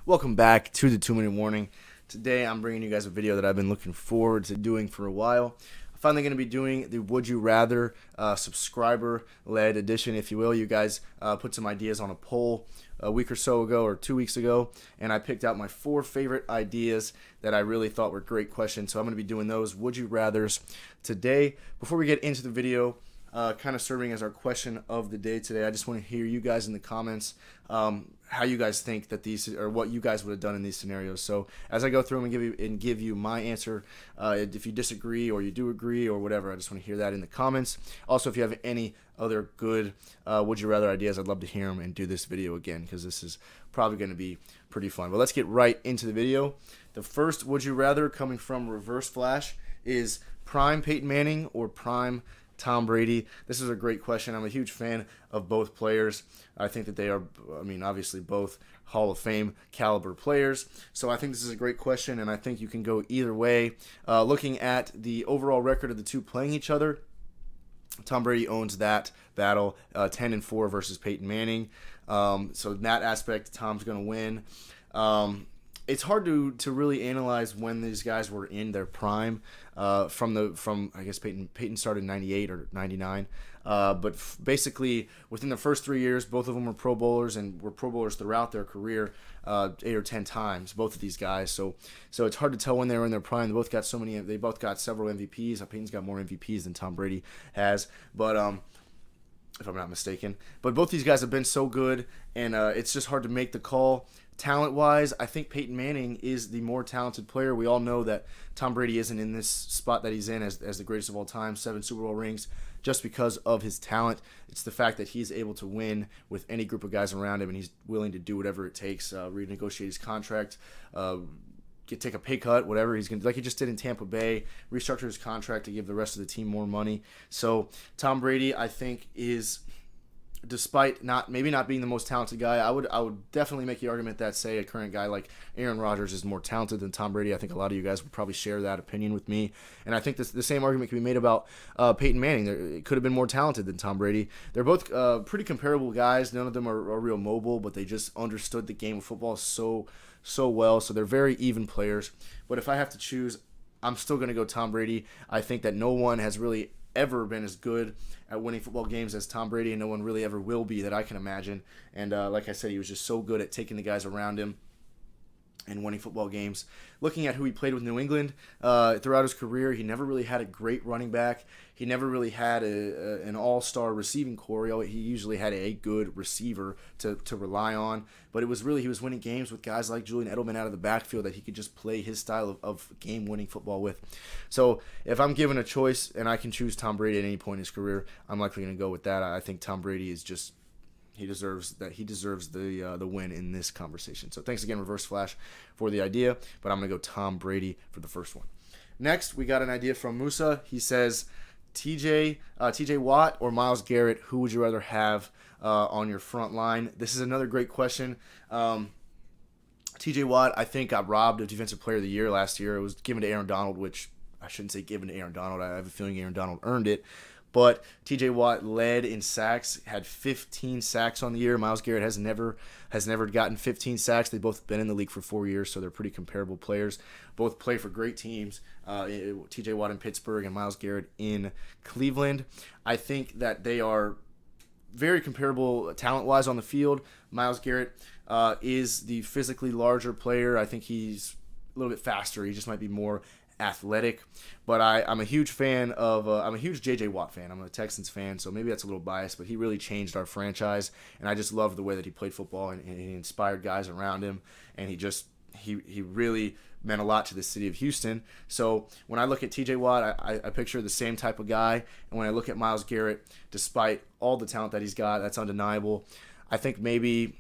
Welcome back to the 2 Minute Warning. Today I'm bringing you guys a video that I've been looking forward to doing for a while. I'm finally going to be doing the Would You Rather subscriber-led edition, if you will. You guys put some ideas on a poll a week or so ago, or 2 weeks ago, and I picked out my 4 favorite ideas that I really thought were great questions. So I'm going to be doing those Would You Rathers today. Before we get into the video, kind of serving as our question of the day today, I just want to hear you guys in the comments how you guys think that these, or what you guys would have done in these scenarios. So as I go through them and give you my answer, if you disagree or you do agree or whatever, I just want to hear that in the comments. Also, if you have any other good would you rather ideas, I'd love to hear them and do this video again, because this is probably going to be pretty fun. But let's get right into the video. The first would you rather, coming from Reverse Flash, is prime Peyton Manning or prime Tom Brady. This is a great question. I'm a huge fan of both players. I think that they are, obviously both Hall of Fame caliber players. So I think this is a great question, and I think you can go either way. Looking at the overall record of the two playing each other, Tom Brady owns that battle, 10-4 versus Peyton Manning. So in that aspect, Tom's going to win. It's hard to really analyze when these guys were in their prime. From I guess Peyton started in 98 or 99. But basically within the first 3 years, both of them were Pro Bowlers and were Pro Bowlers throughout their career, 8 or 10 times, both of these guys. So it's hard to tell when they were in their prime. They both got several MVPs. Peyton's got more MVPs than Tom Brady has, but if I'm not mistaken. But both these guys have been so good, and it's just hard to make the call. Talent-wise, I think Peyton Manning is the more talented player. We all know that Tom Brady isn't in this spot that he's in as the greatest of all time, 7 Super Bowl rings, just because of his talent. It's the fact that he's able to win with any group of guys around him, and he's willing to do whatever it takes, renegotiate his contract, take a pay cut, whatever he's going to, like he just did in Tampa Bay, restructure his contract to give the rest of the team more money. So Tom Brady, I think, is, despite maybe not being the most talented guy, I would definitely make the argument that, say, a current guy like Aaron Rodgers is more talented than Tom Brady. I think a lot of you guys would probably share that opinion with me, and I think the same argument can be made about Peyton Manning. It could have been more talented than Tom Brady. They're both pretty comparable guys. None of them are real mobile, but they just understood the game of football so well. So they're very even players. But if I have to choose, I'm still going to go Tom Brady. I think that no one has really ever been as good at winning football games as Tom Brady, and no one really ever will be that I can imagine. And like I said, he was just so good at taking the guys around him and winning football games. Looking at who he played with New England throughout his career, he never really had a great running back. He never really had an all-star receiving core. He usually had a good receiver to rely on. But he was winning games with guys like Julian Edelman out of the backfield that he could just play his style of game-winning football with. So if I'm given a choice and I can choose Tom Brady at any point in his career, I'm likely going to go with that. I think Tom Brady is just, he deserves the win in this conversation. So thanks again, Reverse Flash, for the idea. But I'm going to go Tom Brady for the first one. Next, we got an idea from Musa. He says, TJ Watt or Myles Garrett, who would you rather have on your front line? This is another great question. TJ Watt, I think, got robbed of Defensive Player of the Year last year. It was given to Aaron Donald, which I shouldn't say given to Aaron Donald. I have a feeling Aaron Donald earned it. But TJ Watt led in sacks, had 15 sacks on the year. Myles Garrett has never gotten 15 sacks. They've both been in the league for 4 years, so they're pretty comparable players. Both play for great teams, TJ Watt in Pittsburgh and Myles Garrett in Cleveland. I think that they are very comparable talent-wise on the field. Myles Garrett is the physically larger player. I think he's a little bit faster. He just might be more athletic, but I'm a huge fan of I'm a huge JJ Watt fan. I'm a Texans fan, so maybe that's a little biased, but he really changed our franchise, and I just love the way that he played football, and he inspired guys around him, and he really meant a lot to the city of Houston. So when I look at TJ Watt, I picture the same type of guy, and when I look at Myles Garrett, despite all the talent that he's got, that's undeniable. I think maybe,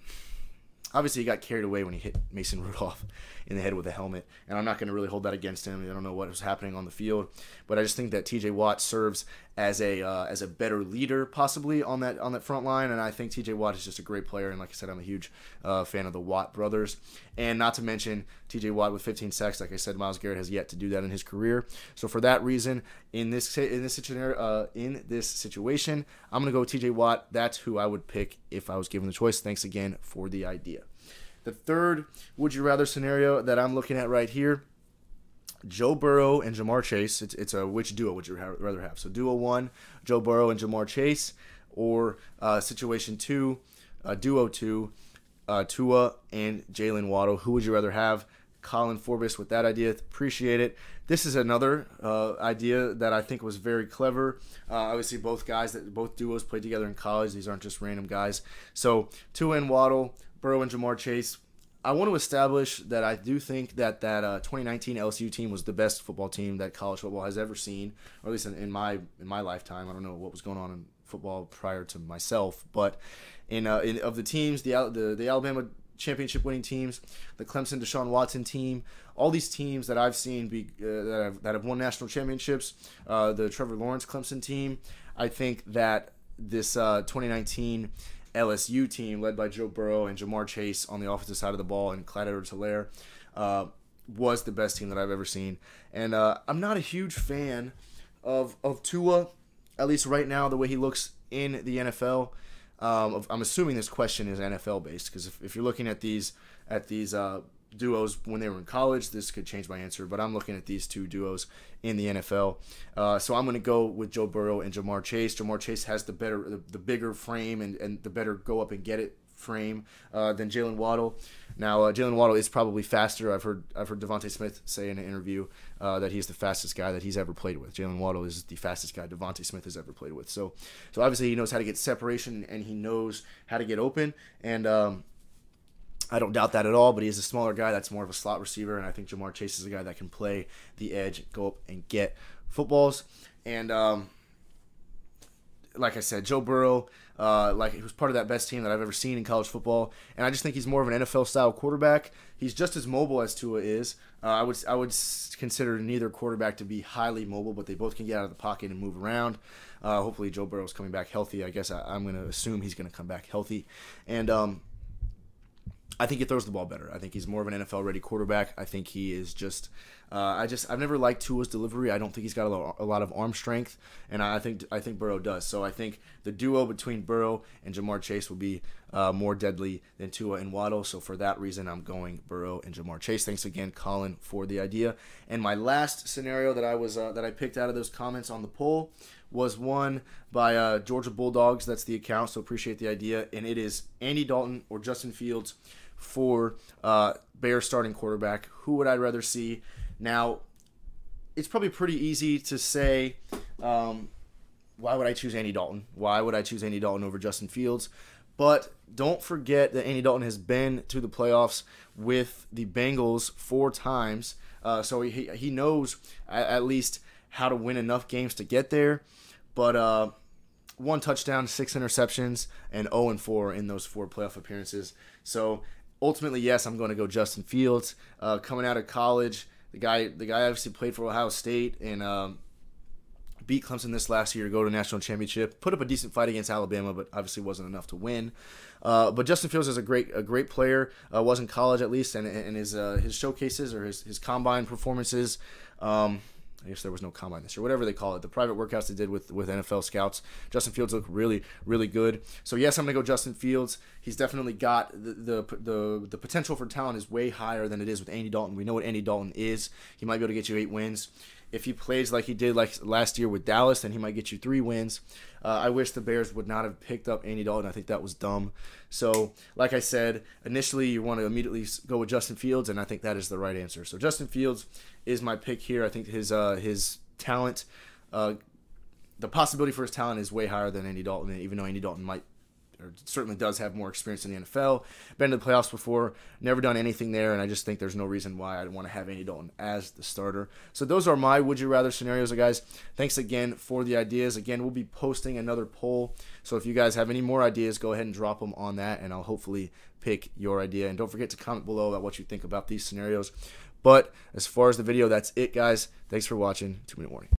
obviously, he got carried away when he hit Mason Rudolph in the head with a helmet, and I'm not going to really hold that against him. I don't know what was happening on the field, but I just think that TJ Watt serves as a better leader possibly on that front line, and I think TJ Watt is just a great player. And like I said, I'm a huge fan of the Watt brothers, and not to mention TJ Watt with 15 sacks. Like I said, Myles Garrett has yet to do that in his career. So for that reason, in this situation, I'm going to go TJ Watt. That's who I would pick if I was given the choice. Thanks again for the idea. The third would you rather scenario that I'm looking at right here, Joe Burrow and Jamar Chase. It's a which duo would you rather have? So duo 1, Joe Burrow and Jamar Chase, or situation 2, duo 2, Tua and Jalen Waddle. Who would you rather have? Colin Forbes with that idea. Appreciate it. This is another idea that I think was very clever. Obviously, both duos played together in college. These aren't just random guys. So Tua and Waddle, Burrow and Jamar Chase. I want to establish that I do think that 2019 LSU team was the best football team that college football has ever seen, or at least in my lifetime. I don't know what was going on in football prior to myself, but of the teams, the Alabama championship winning teams, the Clemson Deshaun Watson team, all these teams that I've seen that have won national championships, the Trevor Lawrence Clemson team, I think that this 2019 LSU team led by Joe Burrow and Jamar Chase on the offensive side of the ball and Clyde Edwards-Helaire was the best team that I've ever seen. And I'm not a huge fan of Tua, at least right now, the way he looks in the NFL. I'm assuming this question is NFL based, because if you're looking at these duos when they were in college, this could change my answer. But I'm looking at these two duos in the NFL, so I'm going to go with Joe Burrow and Jamar Chase. Jamar Chase has the bigger frame and the better go up and get it frame than Jalen Waddle. Now Jalen Waddle is probably faster. I've heard Devontae Smith say in an interview that he's the fastest guy that he's ever played with. Jalen Waddle is the fastest guy Devontae Smith has ever played with. So obviously he knows how to get separation and he knows how to get open, and I don't doubt that at all. But he is a smaller guy that's more of a slot receiver, and I think Jamar Chase is a guy that can play the edge, go up and get footballs. And like I said, Joe Burrow, he was part of that best team that I've ever seen in college football, and I just think he's more of an NFL-style quarterback. He's just as mobile as Tua is. I would consider neither quarterback to be highly mobile, but they both can get out of the pocket and move around. Hopefully, Joe Burrow's coming back healthy. I guess I'm going to assume he's going to come back healthy, and I think he throws the ball better. I think he's more of an NFL-ready quarterback. I think he is just I've never liked Tua's delivery. I don't think he's got a lot of arm strength, and I think Burrow does. So I think the duo between Burrow and Jamar Chase will be more deadly than Tua and Waddle. So for that reason, I'm going Burrow and Jamar Chase. Thanks again, Colin, for the idea. And my last scenario that I picked out of those comments on the poll was one by Georgia Bulldogs. That's the account, so appreciate the idea. And it is Andy Dalton or Justin Fields for Bears starting quarterback. Who would I rather see? Now, it's probably pretty easy to say, why would I choose Andy Dalton? Why would I choose Andy Dalton over Justin Fields? But don't forget that Andy Dalton has been to the playoffs with the Bengals 4 times, so he knows at least how to win enough games to get there. But 1 touchdown, 6 interceptions, and 0-4 in those 4 playoff appearances. So ultimately, yes, I'm going to go Justin Fields. Coming out of college, the guy obviously played for Ohio State and beat Clemson this last year to go to a national championship. Put up a decent fight against Alabama, but obviously wasn't enough to win. But Justin Fields is a great player. Was in college at least, and his showcases or his combine performances. I guess there was no combine this year, whatever they call it, the private workouts they did with NFL scouts. Justin Fields looked really, really good. So yes, I'm gonna go Justin Fields. He's definitely got the potential for talent is way higher than it is with Andy Dalton. We know what Andy Dalton is. He might be able to get you 8 wins. If he plays like he did like last year with Dallas, then he might get you 3 wins. I wish the Bears would not have picked up Andy Dalton. I think that was dumb. So, like I said, initially you want to immediately go with Justin Fields, and I think that is the right answer. So Justin Fields is my pick here. I think his talent, the possibility for his talent is way higher than Andy Dalton, and even though Andy Dalton certainly does have more experience in the NFL, been to the playoffs before, never done anything there, and I just think there's no reason why I'd want to have Andy Dalton as the starter. So those are my would you rather scenarios, guys. Thanks again for the ideas. Again, we'll be posting another poll, so if you guys have any more ideas, go ahead and drop them on that, and I'll hopefully pick your idea. And don't forget to comment below about what you think about these scenarios. But as far as the video, that's it, guys. Thanks for watching. 2-minute warning.